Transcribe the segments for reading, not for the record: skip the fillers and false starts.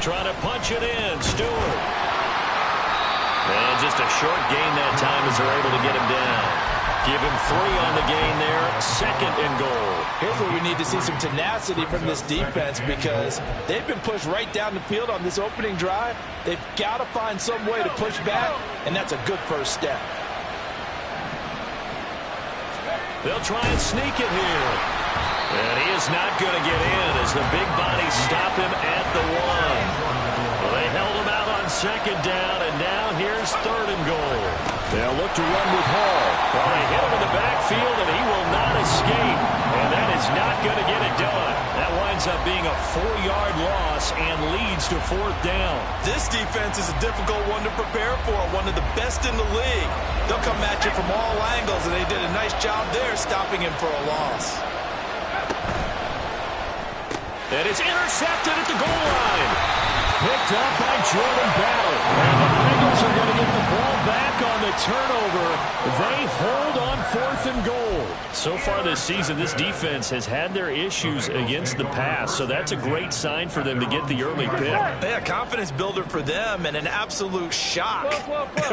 Trying to punch it in. Stewart. And just a short gain that time as they're able to get him down. Give him 3 on the gain there. 2nd and goal. Here's where we need to see some tenacity from this defense because they've been pushed right down the field on this opening drive. They've got to find some way to push back, and that's a good first step. They'll try and sneak it here. And he is not going to get in as the big bodies stop him at the 1. Well, they held him out on 2nd down, and now here's 3rd and goal. They'll look to run with Hall. Well, they hit him in the backfield, and he will not escape. And that is not going to get it done. That winds up being a 4-yard loss and leads to 4th down. This defense is a difficult one to prepare for, one of the best in the league. They'll come at you from all angles, and they did a nice job there stopping him for a loss. And it's intercepted at the goal line. Picked up by Jordan Battle. And the Bengals are going to get the ball back on the turnover. They hold on 4th and goal. So far this season, this defense has had their issues against the pass. So that's a great sign for them to get the early pick. Yeah, confidence builder for them and an absolute shock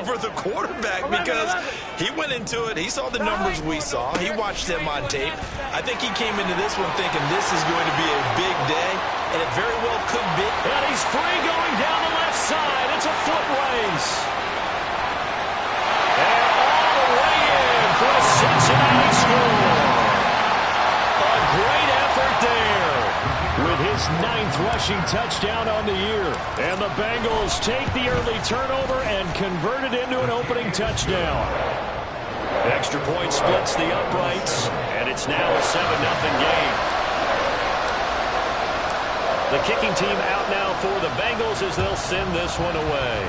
for the quarterback because he went into it. He saw the numbers we saw. He watched them on tape. I think he came into this one thinking this is going to be a big day, and it very well could be. And he's free going down the left side. It's a foot race. And all the way in for a Cincinnati score. A great effort there with his 9th rushing touchdown on the year. And the Bengals take the early turnover and convert it into an opening touchdown. Extra point splits the uprights, and it's now a 7-0 game. The kicking team out now for the Bengals as they'll send this one away.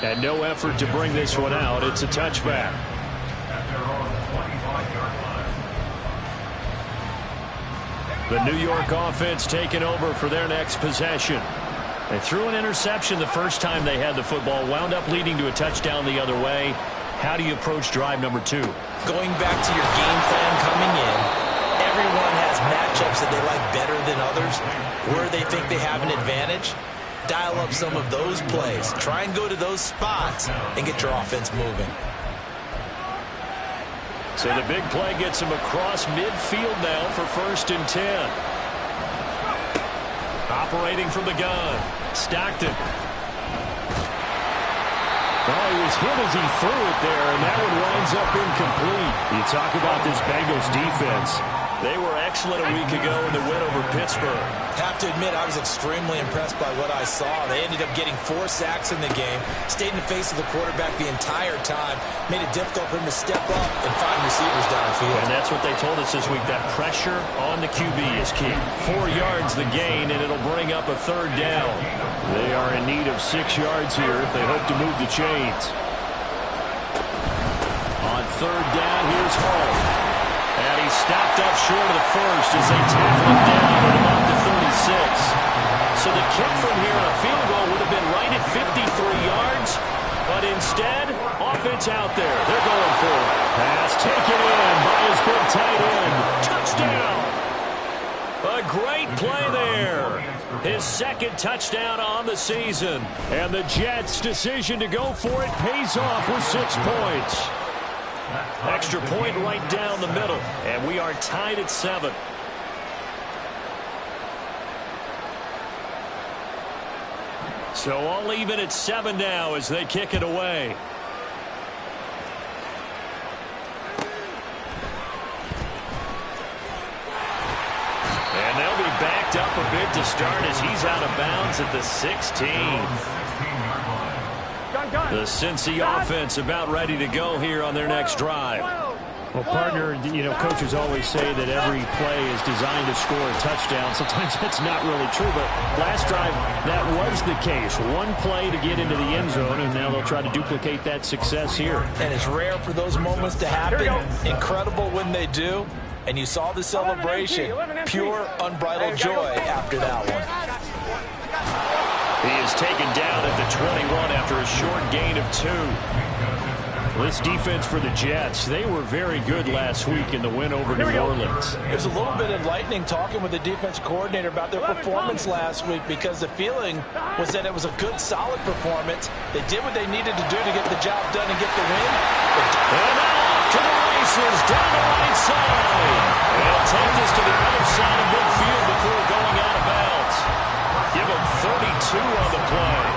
And no effort to bring this one out. It's a touchback. The New York offense taking over for their next possession. They threw an interception the first time they had the football, wound up leading to a touchdown the other way. How do you approach drive number 2? Going back to your game plan coming in, everyone has matchups that they like better than others. Where they think they have an advantage, dial up some of those plays. Try and go to those spots and get your offense moving. So the big play gets him across midfield now for 1st and 10. Operating from the gun. Stockton. Oh, he was hit as he threw it there, and that one winds up incomplete. You talk about this Bengals defense. They were excellent a week ago in the win over Pittsburgh. Have to admit, I was extremely impressed by what I saw. They ended up getting 4 sacks in the game, stayed in the face of the quarterback the entire time, made it difficult for him to step up and find receivers downfield. And that's what they told us this week, that pressure on the QB is key. 4 yards the gain, and it'll bring up a 3rd down. They are in need of 6 yards here if they hope to move the chains. On 3rd down, here's Hall. And he's stopped up short of the first as they tackle him down at about the 36. So the kick from here on a field goal would have been right at 53 yards. But instead, offense out there. They're going for it. Pass taken in by his big tight end. Touchdown. A great play there. His 2nd touchdown on the season. And the Jets' decision to go for it pays off with 6 points. Extra point right down the middle, and we are tied at 7. So all even at 7 now as they kick it away. And they'll be backed up a bit to start as he's out of bounds at the 16. The Cincy offense about ready to go here on their next drive. Well, partner, you know, coaches always say that every play is designed to score a touchdown. Sometimes that's not really true, but last drive, that was the case. One play to get into the end zone, and now they'll try to duplicate that success here. And it's rare for those moments to happen. Incredible when they do. And you saw the celebration. Pure, unbridled joy after that one. He is taken down at the 21 after a short gain of 2. This defense for the Jets, they were very good last week in the win over New Orleans. It was a little bit enlightening talking with the defense coordinator about their performance last week because the feeling was that it was a good, solid performance. They did what they needed to do to get the job done and get the win. And now off to the races, down the right side. They'll take this to the other side of midfield before going out of bounds. Give them 32 on the play.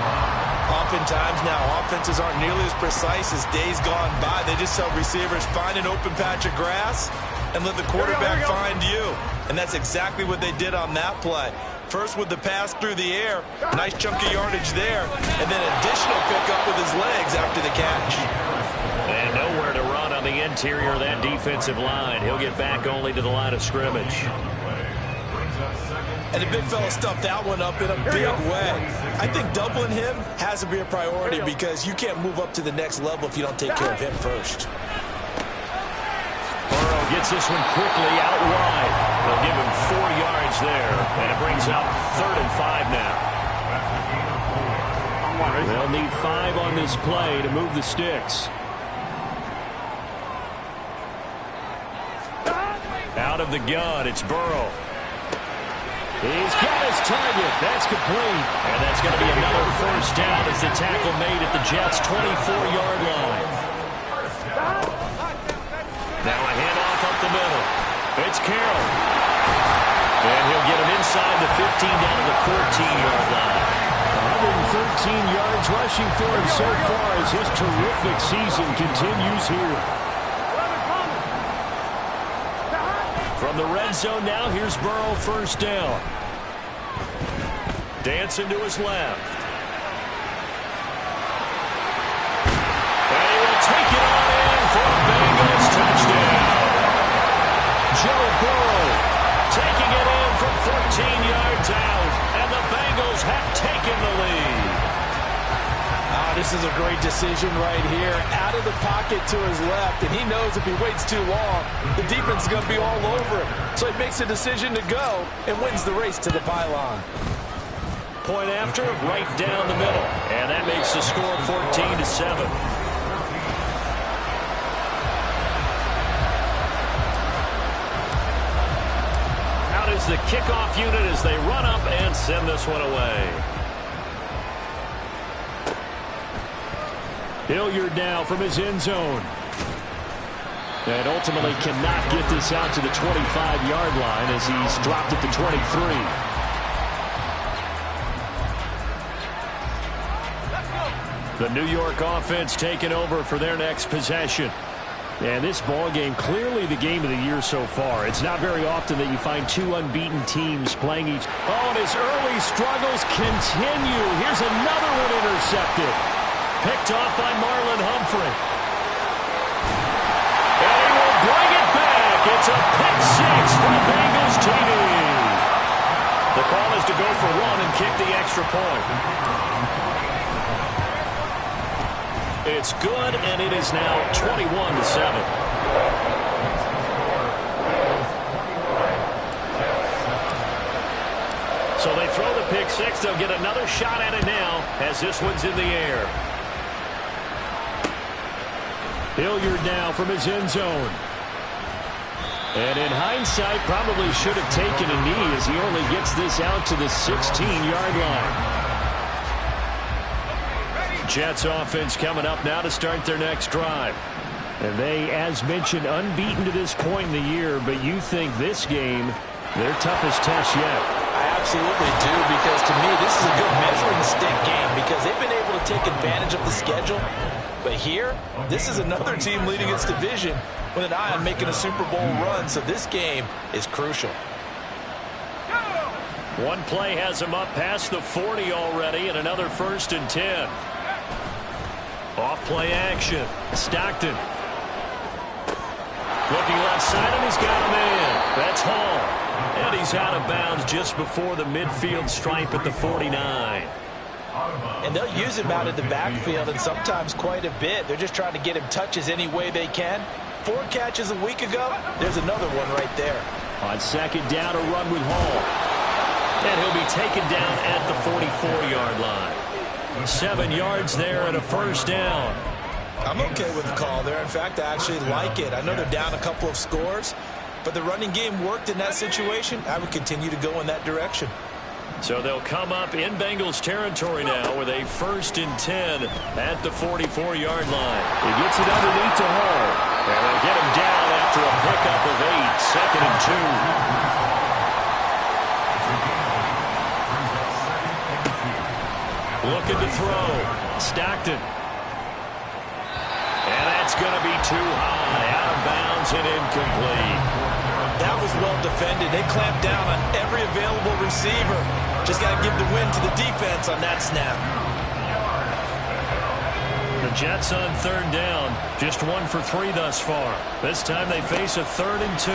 Oftentimes now, offenses aren't nearly as precise as days gone by. They just tell receivers, find an open patch of grass and let the quarterback find you. And that's exactly what they did on that play. First with the pass through the air, nice chunk of yardage there, and then additional pickup with his legs after the catch. And nowhere to run on the interior of that defensive line. He'll get back only to the line of scrimmage. And the big fella stuffed that one up in a big way. I think doubling him has to be a priority because you can't move up to the next level if you don't take care of him first. Burrow gets this one quickly out wide. They'll give him 4 yards there, and it brings up 3rd and 5 now. They'll need 5 on this play to move the sticks. Out of the gun, it's Burrow. He's got his target. That's complete. And that's going to be another first down as the tackle made at the Jets' 24-yard line. Now a handoff up the middle. It's Carroll. And he'll get him inside the 15 down to the 14-yard line. 113 yards rushing for him so far as his terrific season continues here. From the red zone now, here's Burrow, first down. Dancing to his left. And he will take it on in for a Bengals touchdown. Joe Burrow taking it in from 14 yards out, and the Bengals have taken the lead. This is a great decision right here. Out of the pocket to his left, and he knows if he waits too long, the defense is going to be all over him. So he makes a decision to go and wins the race to the pylon. Point after, right down the middle. And that makes the score 14-7. Out is the kickoff unit as they run up and send this one away. Hilliard now from his end zone. And ultimately cannot get this out to the 25-yard line as he's dropped at the 23. The New York offense taking over for their next possession. And this ball game, clearly the game of the year so far. It's not very often that you find 2 unbeaten teams playing each. Oh, and his early struggles continue. Here's another one intercepted. Picked off by Marlon Humphrey. And he will bring it back. It's a pick 6 for the Bengals TD. The call is to go for 1 and kick the extra point. It's good, and it is now 21-7. So they throw the pick 6. They'll get another shot at it now as this one's in the air. Hilliard now from his end zone. And in hindsight, probably should have taken a knee as he only gets this out to the 16-yard line. Jets offense coming up now to start their next drive. And they, as mentioned, unbeaten to this point in the year, but you think this game, their toughest test yet. I absolutely do, because to me, this is a good measuring stick game because they've been able to take advantage of the schedule. But here, this is another team leading its division with an eye on making a Super Bowl run, so this game is crucial. One play has them up past the 40 already, and another 1st and 10. Off play action. Stockton. Looking left side, and he's got a man. That's Hall. And he's out of bounds just before the midfield stripe at the 49. And they'll use him out of the backfield, and sometimes quite a bit. They're just trying to get him touches any way they can. 4 catches a week ago. There's another one right there. On 2nd down, a run with Hall. And he'll be taken down at the 44-yard line. 7 yards there and a 1st down. I'm okay with the call there. In fact, I actually like it. I know they're down a couple of scores, but the running game worked in that situation. I would continue to go in that direction. So they'll come up in Bengals territory now with a 1st and 10 at the 44-yard line. He gets it underneath to Hall. And they'll get him down after a pickup of 8, 2nd and 2. Looking to throw. Stockton. And that's going to be too high. Out of bounds and incomplete. That was well defended. They clamped down on every available receiver. Just got to give the win to the defense on that snap. The Jets on 3rd down. Just 1 for 3 thus far. This time they face a 3rd and 2.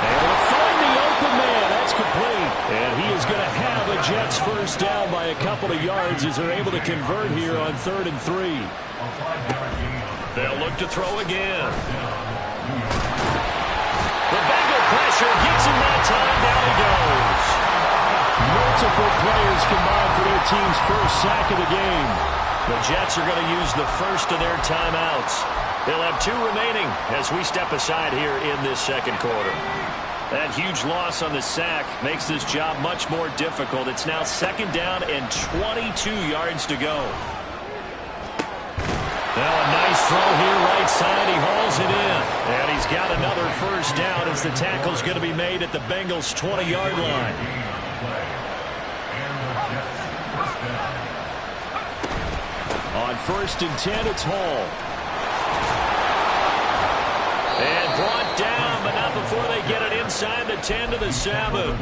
Able to find the open man. That's complete. And he is going to have a Jets 1st down by a couple of yards as they're able to convert here on 3rd and 3. They'll look to throw again. The Bengal pressure gets him that time. Down he goes. Multiple players combined for their team's 1st sack of the game. The Jets are going to use the 1st of their timeouts. They'll have 2 remaining as we step aside here in this 2nd quarter. That huge loss on the sack makes this job much more difficult. It's now 2nd down and 22 yards to go. Now a nice throw here right side. He hauls it in. And he's got another 1st down as the tackle's going to be made at the Bengals' 20-yard line. On 1st and 10, it's Hall. And brought down, but not before they get it inside the 10 to the 7.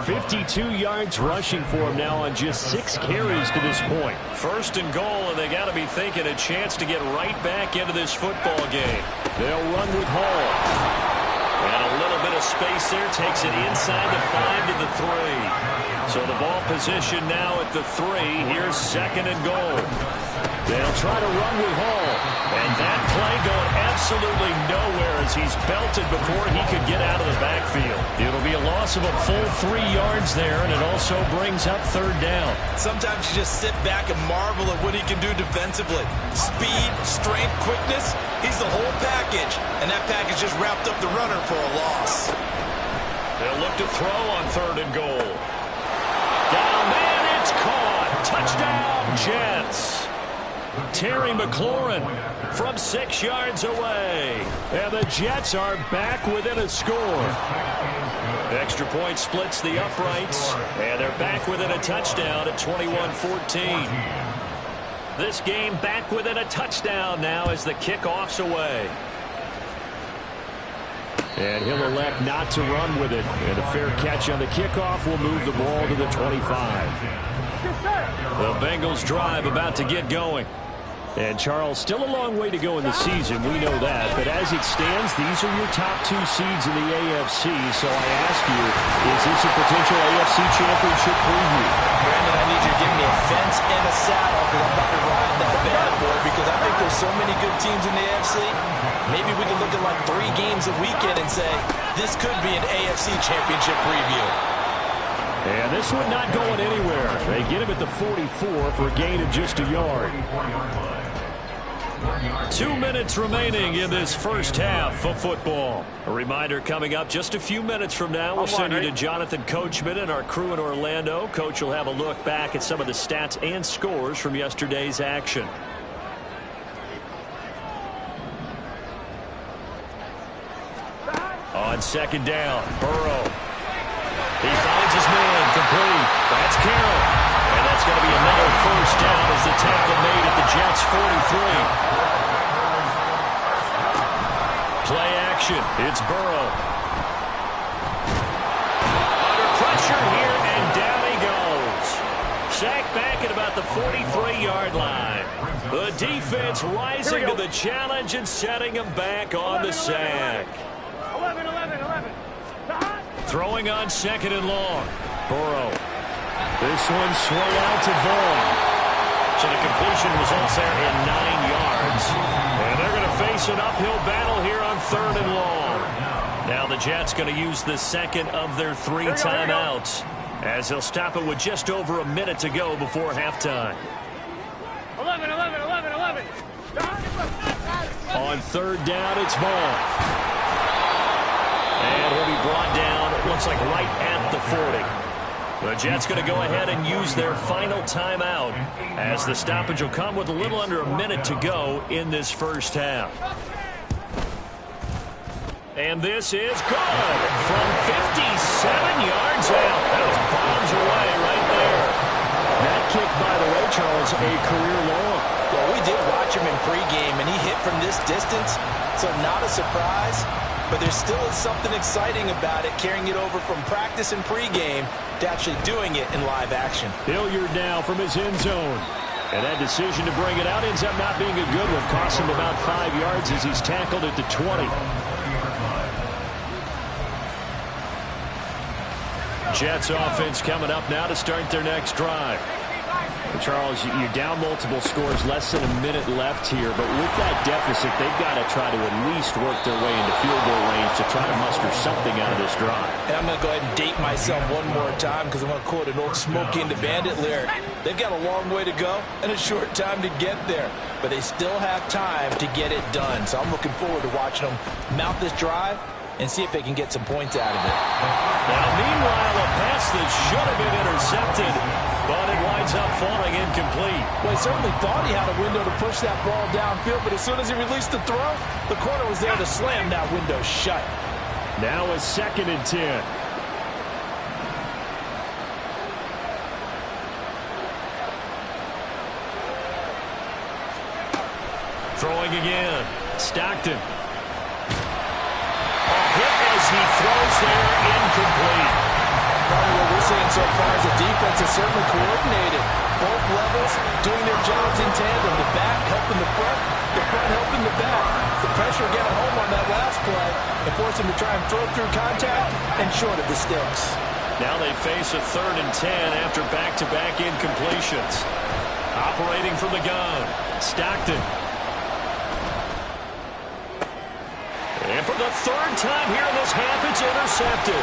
52 yards rushing for him now on just 6 carries to this point. 1st and goal, and they got to be thinking a chance to get right back into this football game. They'll run with Hall. And a little bit of space there, takes it inside the 5 to the 3. So the ball position now at the 3. Here's 2nd and goal. They'll try to run with Hall. And that play going absolutely nowhere as he's belted before he could get out of the backfield. It'll be a loss of a full 3 yards there, and it also brings up 3rd down. Sometimes you just sit back and marvel at what he can do defensively. Speed, strength, quickness, he's the whole package. And that package just wrapped up the runner for a loss. They'll look to throw on 3rd and goal. Down man, it's caught. Touchdown, Jets. Terry McLaurin from 6 yards away. And the Jets are back within a score. Extra point splits the uprights. And they're back within a touchdown at 21-14. This game back within a touchdown now as the kickoff's away. And he'll elect not to run with it. And a fair catch on the kickoff will move the ball to the 25. The Bengals drive about to get going. And, Charles, still a long way to go in the season. We know that. But as it stands, these are your top 2 seeds in the AFC. So I ask you, is this a potential AFC championship preview? Brandon, I need you to give me a fence and a saddle because I'm about to ride that bad boy because I think there's so many good teams in the AFC. Maybe we can look at like 3 games a weekend and say, this could be an AFC championship preview. And this one not going anywhere. They get him at the 44 for a gain of just a yard. 2 minutes remaining in this 1st half of football. A reminder coming up just a few minutes from now. We'll send you to Jonathan Coachman and our crew in Orlando. Coach will have a look back at some of the stats and scores from yesterday's action. On 2nd down, Burrow. He finds his man, complete. That's Carroll. And that's going to be another 1st down as the tackle made at the Jets' 43. Play action. It's Burrow. Under pressure here, and down he goes. Sacked back at about the 43-yard line. The defense rising to the challenge and setting him back on the sack. 11. Throwing on 2nd and long. Burrow. This one swung out to Vaughn. So the completion results there in 9 yards. And they're going to face an uphill battle here on 3rd and long. Now the Jets going to use the 2nd of their 3 timeouts as they'll stop it with just over a minute to go before halftime. On third down, it's Vaughn. And he'll be brought down, it looks like right at the 40. The Jets going to go ahead and use their final timeout as the stoppage will come with a little under a minute to go in this first half. And this is good from 57 yards out. That was bombs away right there. That kick, by the way, Charles, a career long. Well, we did watch him in pregame, and he hit from this distance, so not a surprise. But there still is something exciting about it, carrying it over from practice and pregame to actually doing it in live action. Hilliard now from his end zone. And that decision to bring it out ends up not being a good one. Cost him about 5 yards as he's tackled at the 20. Jets offense coming up now to start their next drive. Charles, you're down multiple scores, less than a minute left here, but with that deficit, they've got to try to at least work their way into field goal range to try to muster something out of this drive. And I'm going to go ahead and date myself one more time because I'm going to quote an old Smokey and the Bandit lyric. They've got a long way to go and a short time to get there, but they still have time to get it done. So I'm looking forward to watching them mount this drive and see if they can get some points out of it. Now, meanwhile, a pass that should have been intercepted, but it winds up falling incomplete. Well, he certainly thought he had a window to push that ball downfield, but as soon as he released the throw, the corner was there to slam that window shut. Now a 2nd and 10. Throwing again. Stockton. He throws there, incomplete. Probably what we're seeing so far is the defense is certainly coordinated. Both levels doing their jobs in tandem. The back helping the front helping the back. The pressure got home on that last play and forced him to try and throw through contact and short of the sticks. Now they face a 3rd and 10 after back-to-back incompletions. Operating from the gun, Stockton. And for the 3rd time here in this half, it's intercepted.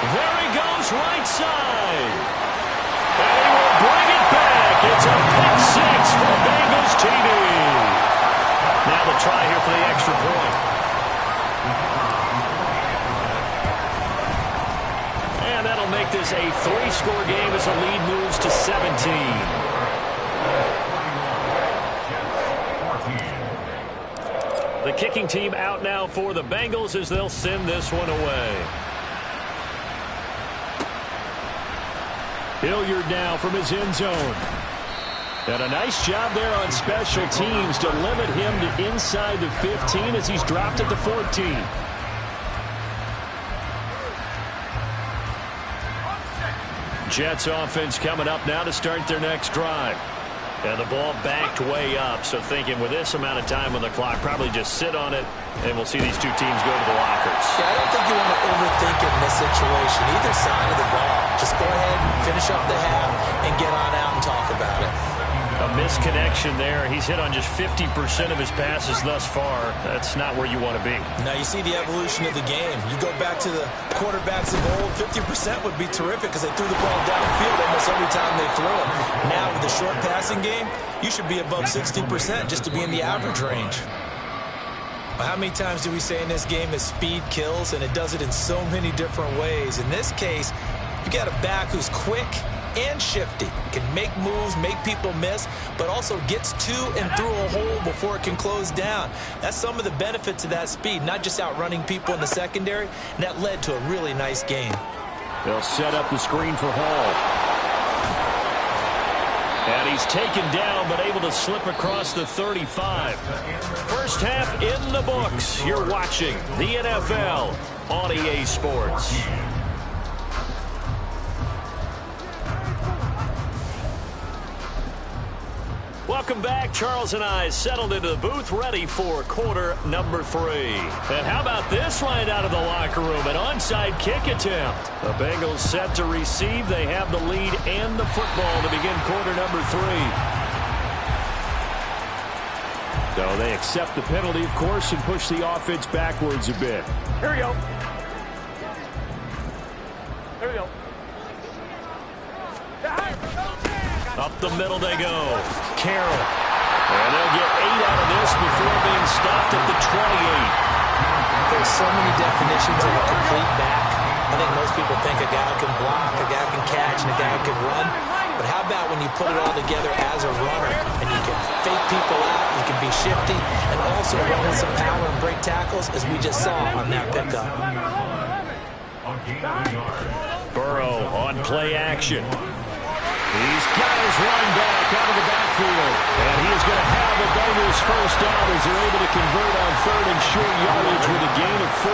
There he goes, right side. And he will bring it back. It's a pick 6 for Bengals TD. Now the try here for the extra point. And that'll make this a 3-score game as the lead moves to 17. The kicking team out now for the Bengals as they'll send this one away. Hilliard now from his end zone. And a nice job there on special teams to limit him to inside the 15 as he's dropped at the 14. Jets offense coming up now to start their next drive. And the ball backed way up, so thinking with this amount of time on the clock, probably just sit on it, and we'll see these two teams go to the lockers. Yeah, I don't think you want to overthink it in this situation. Either side of the ball. Just go ahead and finish up the half and get on out and talk about it. A misconnection there. He's hit on just 50% of his passes thus far. That's not where you want to be. Now you see the evolution of the game. You go back to the quarterbacks of old, 50% would be terrific because they threw the ball downfield almost every time they threw it. Now with the short passing game, you should be above 60% just to be in the average range. Well, how many times do we say in this game that speed kills, and it does it in so many different ways? In this case, you got a back who's quick and shifty, can make moves, make people miss, but also gets to and through a hole before it can close down. That's some of the benefits of that speed, not just outrunning people in the secondary, and that led to a really nice game. They'll set up the screen for Hall. And he's taken down, but able to slip across the 35. First half in the books. You're watching the NFL on EA Sports. Welcome back. Charles and I settled into the booth, ready for quarter number 3. And how about this right out of the locker room? An onside kick attempt. The Bengals set to receive. They have the lead and the football to begin quarter number 3. So they accept the penalty, of course, and push the offense backwards a bit. Here we go. Here we go. Up the middle they go. Carroll. And they'll get 8 out of this before being stopped at the 28. There's so many definitions of a complete back. I think most people think a guy can block, a guy can catch, and a guy can run. But how about when you put it all together as a runner, and you can fake people out, you can be shifty, and also run with some power and break tackles, as we just saw on that pickup. Burrow on play action. He's got his running back out of the backfield. And he is going to have a bonus first down as they're able to convert on 3rd and short yardage with a gain of 4.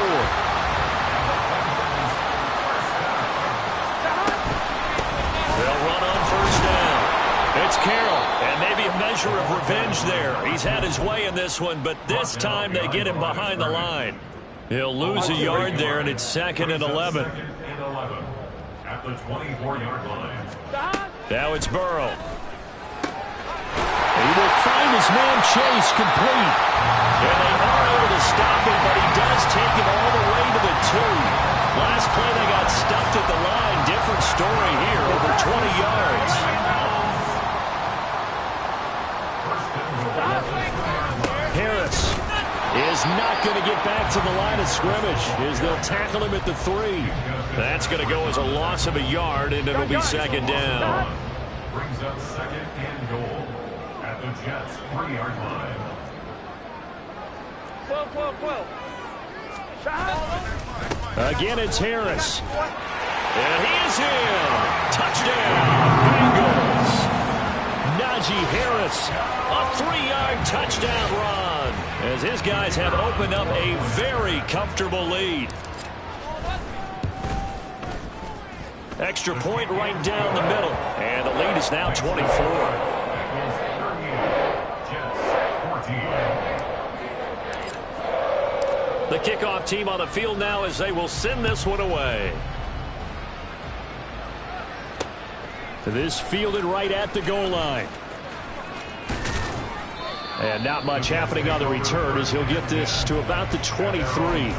They'll run on first down. It's Carroll, and maybe a measure of revenge there. He's had his way in this one, but this time they get him behind the line. He'll lose a yard there, and it's 2nd and 11. At the 24-yard line. Now it's Burrow. He will find his man Chase complete. And they are able to stop him, but he does take him all the way to the 2. Last play they got stuffed at the line. Different story here, over 20 yards. Harris is not going to get back to the line of scrimmage as they'll tackle him at the 3. That's going to go as a loss of a yard, and it'll be 2nd down. Brings up 2nd and goal at the Jets' 3-yard line. Again, it's Harris. And he is in. Touchdown, Bengals. Najee Harris, a 3-yard touchdown run, as his guys have opened up a very comfortable lead. Extra point right down the middle, and the lead is now 24. The kickoff team on the field now as they will send this one away. This fielded right at the goal line. And not much happening on the return as he'll get this to about the 23.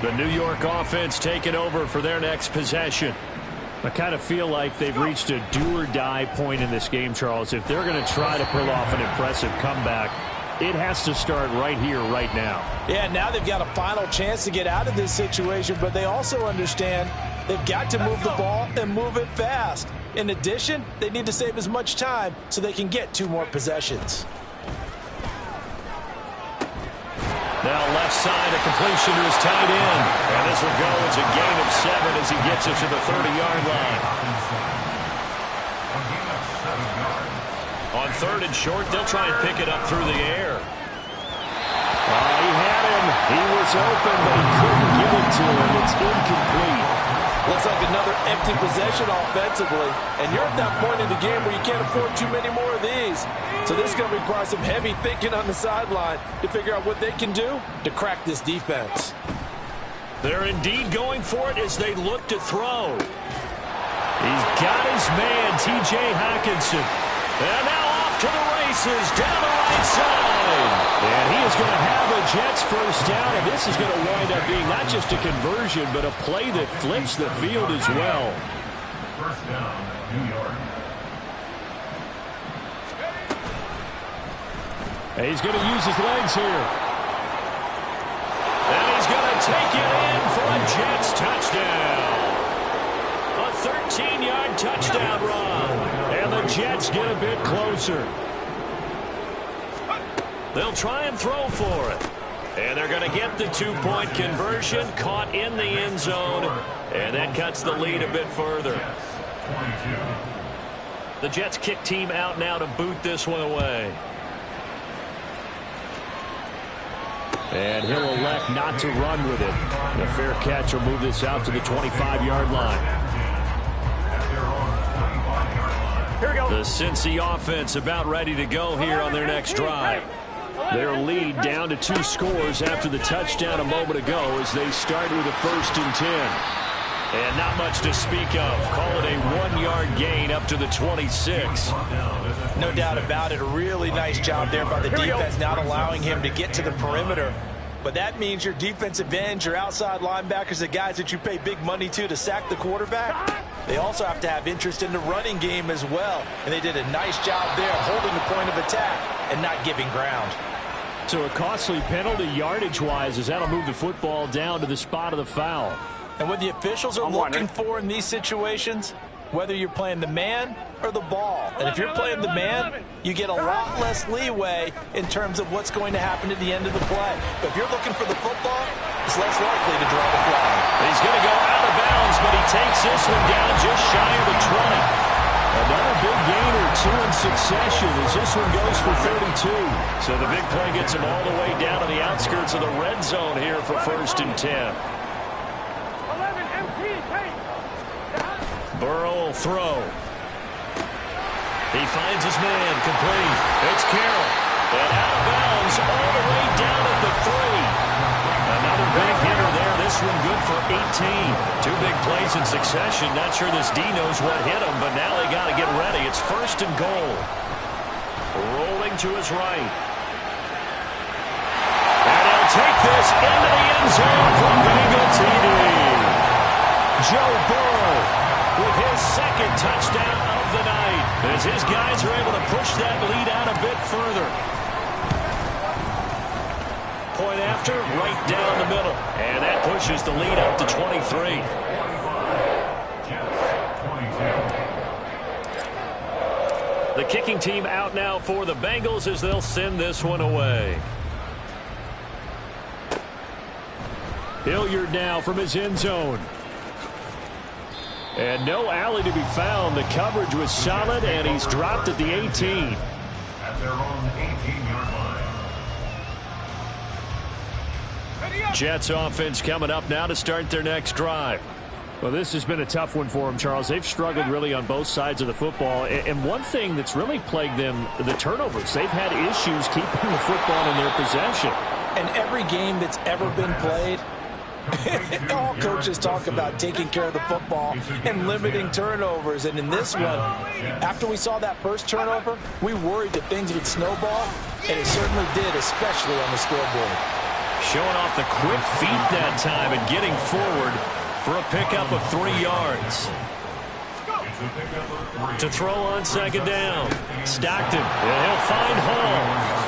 The New York offense taking over for their next possession. I kind of feel like they've reached a do-or-die point in this game, Charles. If they're going to try to pull off an impressive comeback, it has to start right here, right now. Yeah, now they've got a final chance to get out of this situation, but they also understand they've got to move the ball and move it fast. In addition, they need to save as much time so they can get 2 more possessions. Now left side, a completion to his tight end. And this will go as a gain of 7 as he gets it to the 30-yard line. On 3rd and short, they'll try and pick it up through the air. He had him. He was open, but he couldn't get it to him. It's incomplete. Looks like another empty possession offensively. And you're at that point in the game where you can't afford too many more of these. So this is going to require some heavy thinking on the sideline to figure out what they can do to crack this defense. They're indeed going for it as they look to throw. He's got his man, T.J. Hockenson. And now off to the races, down the right side. And he is going to have a Jets first down, and this is going to wind up being not just a conversion, but a play that flips the field as well. First down, New York. And he's going to use his legs here. And he's going to take it in for a Jets touchdown. A 13-yard touchdown run. And the Jets get a bit closer. They'll try and throw for it. And they're going to get the 2-point conversion, caught in the end zone. And that cuts the lead a bit further. The Jets kick team out now to boot this one away. And he'll elect not to run with it. The fair catch will move this out to the 25-yard line. Here we go. The Cincy offense about ready to go here on their next drive. Their lead down to 2 scores after the touchdown a moment ago as they start with a 1st and 10. And not much to speak of. Call it a 1-yard gain up to the 26. No doubt about it. A really nice job there by the defense, not allowing him to get to the perimeter. But that means your defensive ends, your outside linebackers, the guys that you pay big money to sack the quarterback, they also have to have interest in the running game as well. And they did a nice job there holding the point of attack and not giving ground. So a costly penalty yardage-wise as that'll move the football down to the spot of the foul. And what the officials are looking for in these situations, whether you're playing the man or the ball. And if you're playing the man, you get a lot less leeway in terms of what's going to happen at the end of the play. But if you're looking for the football, it's less likely to draw the flag. He's going to go out of bounds, but he takes this one down just shy of the 20. Another big gain or two in succession as this one goes for 32. So the big play gets him all the way down to the outskirts of the red zone here for 1st and 10. Burrow will throw. He finds his man, complete. It's Carroll. And out of bounds all the way down at the 3. Another big hitter there. This one good for 18. 2 big plays in succession. Not sure this D knows what hit him, but now they got to get ready. It's 1st and goal. Rolling to his right. And he'll take this into the end zone for Bengal TD. Joe Burrow with his 2nd touchdown of the night as his guys are able to push that lead out a bit further. Point after, right down the middle. And that pushes the lead up to 23. The kicking team out now for the Bengals as they'll send this one away. Hilliard now from his end zone. And no alley to be found. The coverage was solid, and he's dropped at the 18. At their own 18-yard line. Jets offense coming up now to start their next drive. Well, this has been a tough one for them, Charles. They've struggled really on both sides of the football. And one thing that's really plagued them, the turnovers. They've had issues keeping the football in their possession. And every game that's ever been played, all coaches talk about taking care of the football and limiting turnovers. And in this one, after we saw that first turnover, we worried that things would snowball, and it certainly did, especially on the scoreboard. Showing off the quick feet that time and getting forward for a pickup of 3 yards. To throw on 2nd down. Stockton, and he'll find Hall.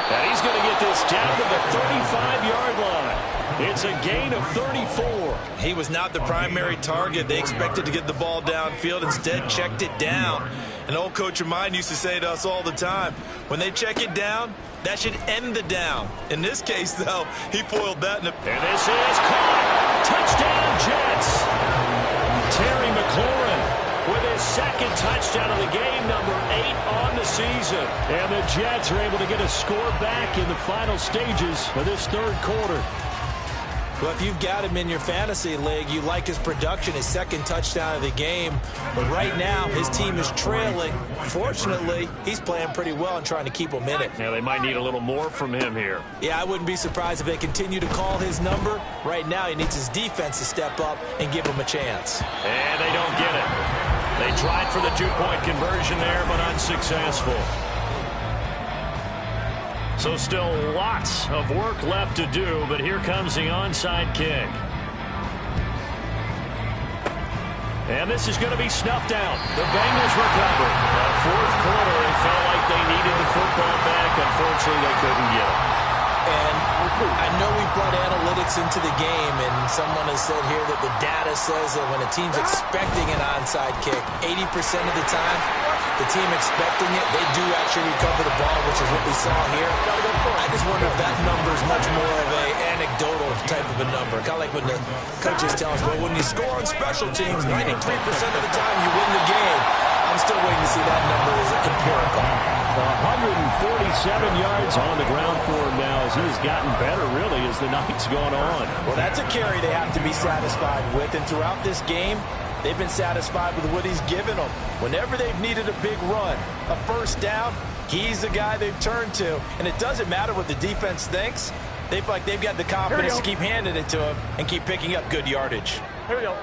And he's going to get this down to the 35-yard line. It's a gain of 34. He was not the primary target. They expected to get the ball downfield. Instead, checked it down. An old coach of mine used to say to us all the time, when they check it down, that should end the down. In this case, though, he foiled that. And this is caught. Touchdown, Jets. Terry McLaurin with his 2nd touchdown of the game, number 8 on the season. And the Jets are able to get a score back in the final stages of this 3rd quarter. Well, if you've got him in your fantasy league, you like his production, his 2nd touchdown of the game. But right now, his team is trailing. Fortunately, he's playing pretty well and trying to keep them in it. Yeah, they might need a little more from him here. Yeah, I wouldn't be surprised if they continue to call his number. Right now, he needs his defense to step up and give him a chance. And they don't get it. They tried for the 2-point conversion there, but unsuccessful. So still lots of work left to do, but here comes the onside kick. And this is going to be snuffed out. The Bengals recover. The 4th quarter, it felt like they needed the football back. Unfortunately, they couldn't get it. And I know we brought analytics into the game, and someone has said here that the data says that when a team's expecting an onside kick, 80% of the time, the team expecting it, they do actually recover the ball, which is what we saw here. I just wonder if that number is much more of an anecdotal type of a number. Kind of like when the coaches tell us, well, when you score on special teams, 93% of the time you win the game. I'm still waiting to see that number as empirical. 147 yards on the ground for him now as he's gotten better, really, as the night's gone on. Well, that's a carry they have to be satisfied with, and throughout this game, they've been satisfied with what he's given them. Whenever they've needed a big run, a 1st down, he's the guy they've turned to. And it doesn't matter what the defense thinks. They feel like they've got the confidence to keep handing it to him and keep picking up good yardage. Here we go.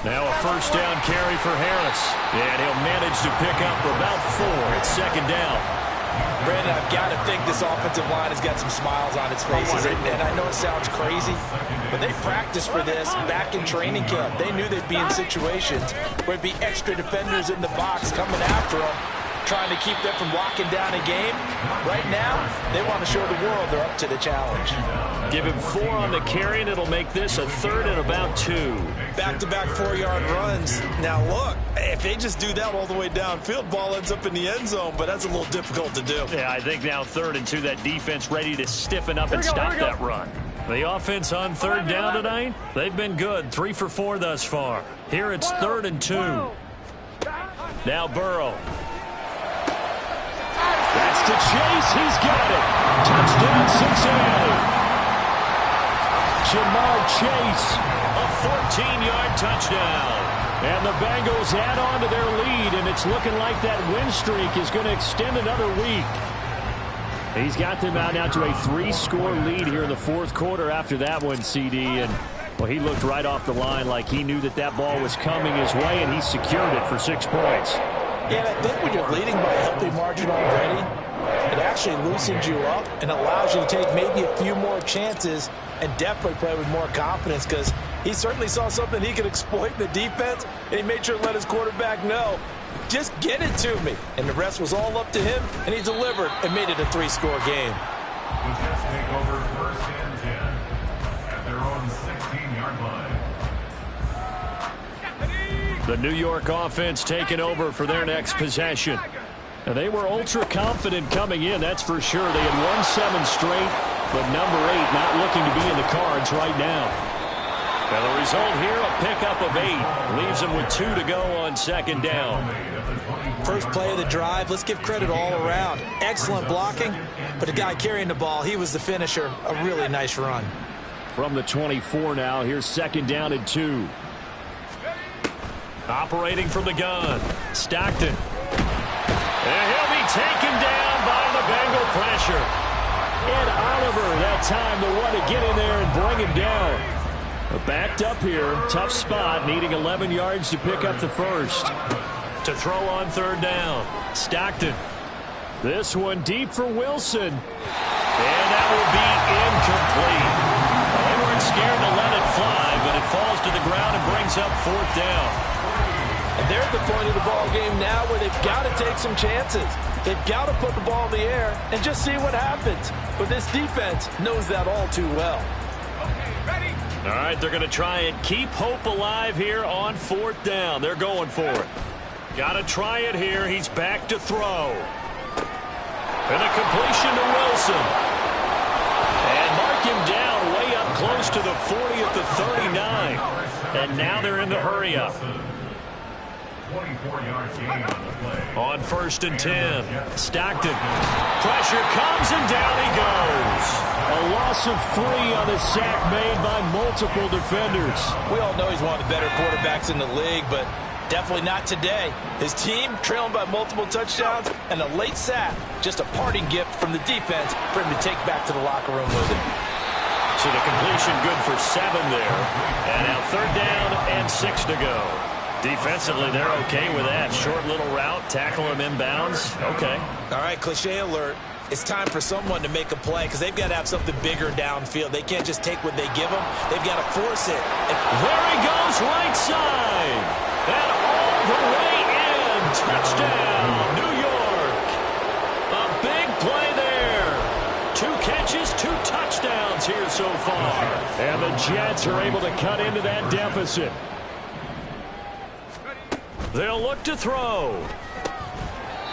Now a 1st down carry for Harris. And he'll manage to pick up about 4 at 2nd down. Brandon, I've got to think this offensive line has got some smiles on its faces. And I know it sounds crazy, but they practiced for this back in training camp. They knew they'd be in situations where it'd be extra defenders in the box coming after them, trying to keep them from locking down a game. Right now, they want to show the world they're up to the challenge. Give him 4 on the carry, and it'll make this a 3rd and about 2. Back-to-back 4-yard runs. Now, look, if they just do that all the way downfield, ball ends up in the end zone, but that's a little difficult to do. Yeah, I think now 3rd and 2, that defense ready to stiffen up and stop that run. The offense on 3rd down tonight, they've been good, 3 for 4 thus far. Here it's 3rd and 2. Now Burrow. That's to Chase. He's got it. Touchdown, Cincinnati. Jamar Chase, a 14-yard touchdown. And the Bengals add on to their lead, and it's looking like that win streak is going to extend another week. He's got them out now to a 3-score lead here in the 4th quarter after that one, CD. And, well, he looked right off the line like he knew that that ball was coming his way, and he secured it for 6 points. Yeah, and I think when you're leading by a healthy margin already, it actually loosens you up and allows you to take maybe a few more chances and definitely play with more confidence, because he certainly saw something he could exploit in the defense, and he made sure to let his quarterback know, just get it to me. And the rest was all up to him, and he delivered and made it a 3-score game. The Jets take over 1st and 10 at their own 16-yard line. The New York offense taking over for their next possession. Now, they were ultra confident coming in, that's for sure. They had won 7 straight, but number 8 not looking to be in the cards right now. Now the result here, a pickup of 8. Leaves them with 2 to go on 2nd down. First play of the drive, let's give credit all around. Excellent blocking, but the guy carrying the ball, he was the finisher. A really nice run. From the 24 now, here's 2nd down and 2. Operating from the gun, Stockton. And he'll be taken down by the Bengal pressure. And Oliver, that time the one to get in there and bring him down. But backed up here, tough spot, needing 11 yards to pick up the first. To throw on 3rd down, Stockton. This one deep for Wilson. And that will be incomplete. They weren't scared to let it fly, but it falls to the ground and brings up 4th down. And they're at the point of the ball game now where they've got to take some chances. They've got to put the ball in the air and just see what happens. But this defense knows that all too well. All right, they're going to try and keep hope alive here on 4th down. They're going for it. Got to try it here. He's back to throw. And a completion to Wilson. And mark him down way up close to the 40 at the 39. And now they're in the hurry-up. 24 yards gain on the play. On 1st and 10, Stockton. Pressure comes and down he goes. A loss of 3 on a sack made by multiple defenders. We all know he's one of the better quarterbacks in the league, but definitely not today. His team trailing by multiple touchdowns, and a late sack, just a parting gift from the defense for him to take back to the locker room with him. So the completion good for 7 there. And now 3rd down and 6 to go. Defensively, they're okay with that. Short little route, tackle him inbounds. Okay. All right, cliche alert. It's time for someone to make a play because they've got to have something bigger downfield. They can't just take what they give them. They've got to force it. And there he goes, right side. And all the way in. Touchdown, New York. A big play there. 2 catches, 2 touchdowns here so far. And the Jets are able to cut into that deficit. They'll look to throw.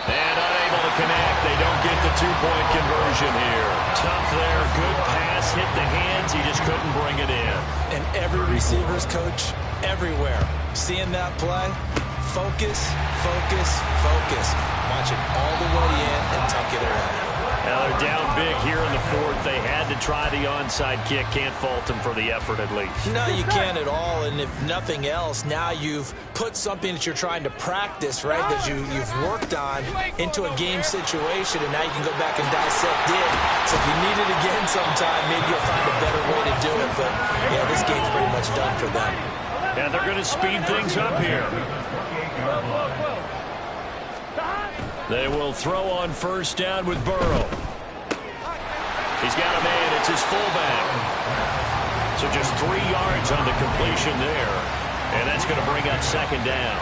And unable to connect. They don't get the 2-point conversion here. Tough there. Good pass. Hit the hands. He just couldn't bring it in. And every receiver's coach everywhere. Seeing that play, focus, focus, focus. Watch it all the way in and tuck it away. Now they're down big here in the 4th. They had to try the onside kick. Can't fault them for the effort at least. No, you can't at all. And if nothing else, now you've put something that you're trying to practice, right, that you've worked on into a game situation, and now you can go back and dissect it. So if you need it again sometime, maybe you'll find a better way to do it. But, yeah, this game's pretty much done for them. And they're going to speed things up here. They will throw on first down with Burrow. He's got a man. It's his fullback. So just 3 yards on the completion there. And that's going to bring up second down.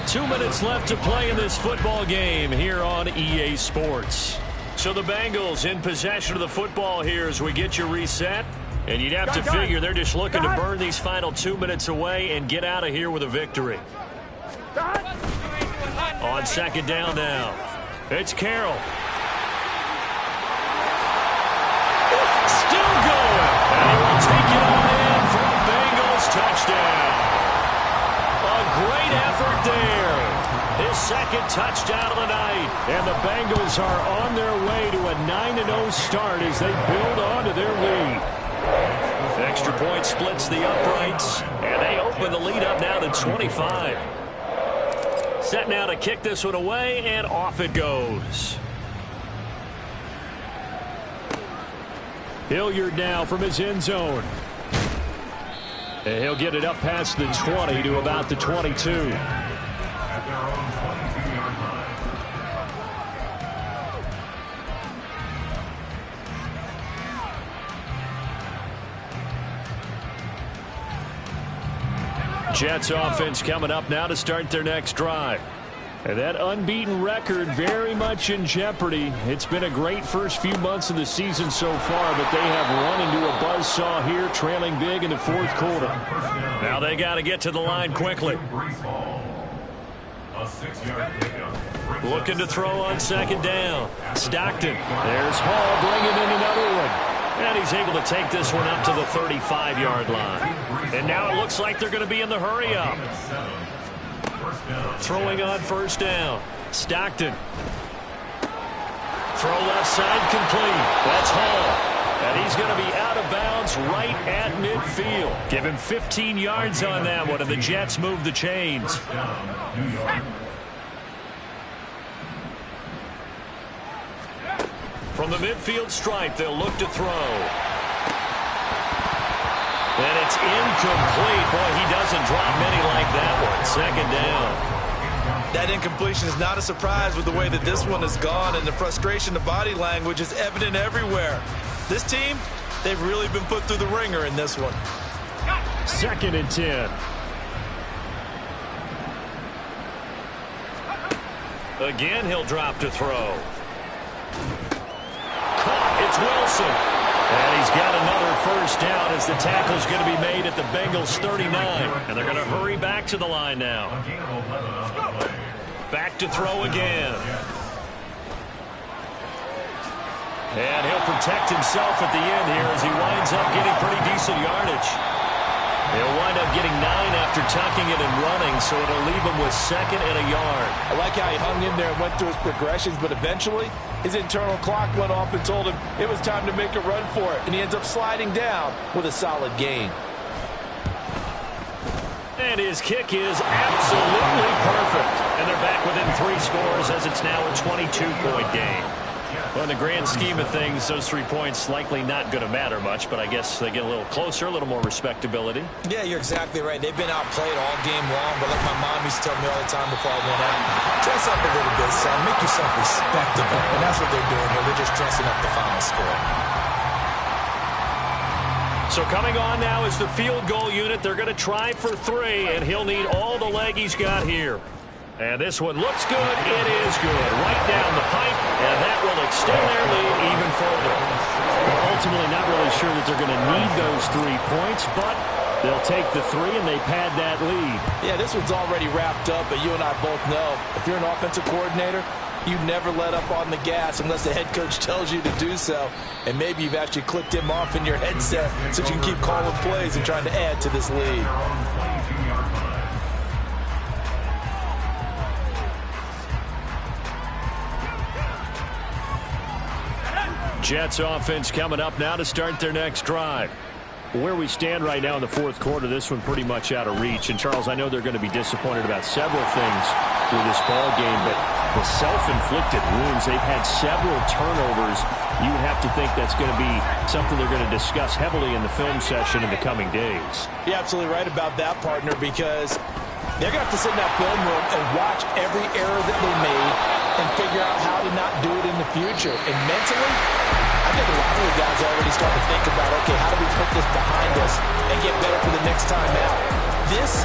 2 minutes left to play in this football game here on EA Sports. So the Bengals in possession of the football here as we get you reset. And you'd have to figure they're just looking to burn these final 2 minutes away and get out of here with a victory. On second down now, it's Carroll. Still going. And he will take it on in for a Bengals touchdown. A great effort there. His second touchdown of the night. And the Bengals are on their way to a 9-0 start as they build on to their lead. Extra point splits the uprights, and they open the lead up now to 25. Set now to kick this one away, and off it goes. Hilliard now from his end zone. And he'll get it up past the 20 to about the 22. At their own 22-yard line. Jets offense coming up now to start their next drive. And that unbeaten record very much in jeopardy. It's been a great first few months of the season so far, but they have run into a buzzsaw here, trailing big in the fourth quarter. Now they got to get to the line quickly. A 6-yard pickup. Looking to throw on second down. Stockton. There's Hall bringing in another one. And he's able to take this one up to the 35-yard line. And now it looks like they're going to be in the hurry up. Throwing on first down. Stockton. Throw left side complete. That's Hall. And he's going to be out of bounds right at midfield. Give him 15 yards on that one, and the Jets move the chains. From the midfield stripe, they'll look to throw. And it's incomplete. Boy, he doesn't drop many like that one. Second down. That incompletion is not a surprise with the way that this one has gone, and the frustration, the body language is evident everywhere. This team, they've really been put through the ringer in this one. Second and 10. Again, he'll drop to throw. Caught. It's Wilson. And he's got another first down as the tackle's going to be made at the Bengals 39. And they're going to hurry back to the line now. Back to throw again. And he'll protect himself at the end here as he winds up getting pretty decent yardage. He'll wind up getting 9 after tucking it and running, so it'll leave him with second and a yard. I like how he hung in there and went through his progressions, but eventually his internal clock went off and told him it was time to make a run for it, and he ends up sliding down with a solid gain. And his kick is absolutely perfect. And they're back within 3 scores as it's now a 22-point game. Well, in the grand scheme of things, those 3 points likely not going to matter much, but I guess they get a little closer, a little more respectability. Yeah, you're exactly right. They've been outplayed all game long, but like my mom used to tell me all the time before I went out, dress up a little bit, son. Make yourself respectable. And that's what they're doing here. They're just dressing up the final score. So coming on now is the field goal unit. They're going to try for 3, and he'll need all the leg he's got here. And this one looks good. It is good. Right down the pipe, and that will extend their lead even further. Ultimately, not really sure that they're going to need those 3 points, but they'll take the 3, and they pad that lead. Yeah, this one's already wrapped up, but you and I both know if you're an offensive coordinator, you never let up on the gas unless the head coach tells you to do so. And maybe you've actually clicked him off in your headset so you can keep calling plays and trying to add to this lead. Jets offense coming up now to start their next drive. Where we stand right now in the fourth quarter, this one pretty much out of reach. And, Charles, I know they're going to be disappointed about several things with this ball game, but the self-inflicted wounds, they've had several turnovers. You would have to think that's going to be something they're going to discuss heavily in the film session in the coming days. You're absolutely right about that, partner, because They're going to have to sit in that film room and watch every error that they made and figure out how to not do it in the future. And mentally, I think a lot of the guys are already starting to think about, okay, how do we put this behind us and get better for the next time out? This